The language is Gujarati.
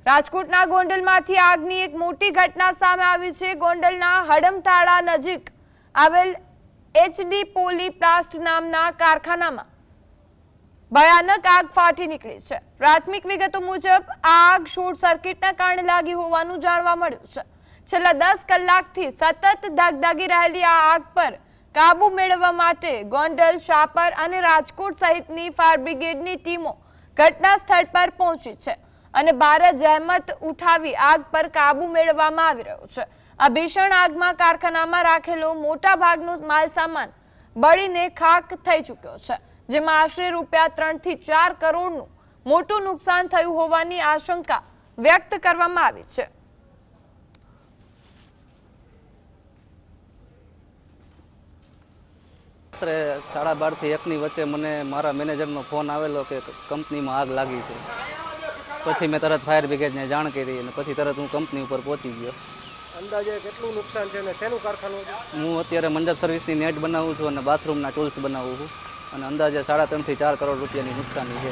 રાજકોટના ગોંડલમાંથી આગની એક મોટી ઘટના સામે આવી છે। ગોંડલના હડમતાળા નજીક આવેલ એચડી પોલી પ્લાસ્ટ નામના કારખાનામાં ભયાનક આગ ફાટી નીકળી છે। પ્રાથમિક વિગતો મુજબ આ આગ શોર્ટ સર્કિટના કારણે લાગી હોવાનું જાણવા મળ્યું છે। છેલ્લા 10 કલાકથી સતત ધગધગી રહેલી આ આગ પર કાબુ મેળવવા માટે ગોંડલ, શાપર અને રાજકોટ સહિતની ફાયર બ્રિગેડની ટીમો ઘટના સ્થળ પર પહોંચી છે અને ભારે જહેમત ઉઠાવી આગ પર કાબુ મેળવવામાં આવી રહ્યો છે। આ ભીષણ આગમાં કારખાનામાં રાખેલો મોટા ભાગનો માલ સામાન બળીને ખાખ થઈ ચૂક્યો છે, જેમાં આશરે ₹3 થી 4 કરોડનું મોટું નુકસાન થયું હોવાની આશંકા વ્યક્ત કરવામાં આવી છે। રાત્રે 12:30 થી 1 ની વચ્ચે મને મારા મેનેજરનો ફોન આવેલો કે કંપનીમાં આગ લાગી છે। પછી મેં તરત ફાયર બ્રિગેડને જાણ કરી અને પછી તરત હું કંપની ઉપર પહોંચી ગયો। અંદાજે કેટલું નુકસાન છે અને શેનું કારખાનું છે? હું અત્યારે મંડપ સર્વિસની નેટ બનાવું છું અને બાથરૂમના ટૂલ્સ બનાવું છું અને અંદાજે 3.5 થી 4 કરોડ રૂપિયાની નુકસાની છે।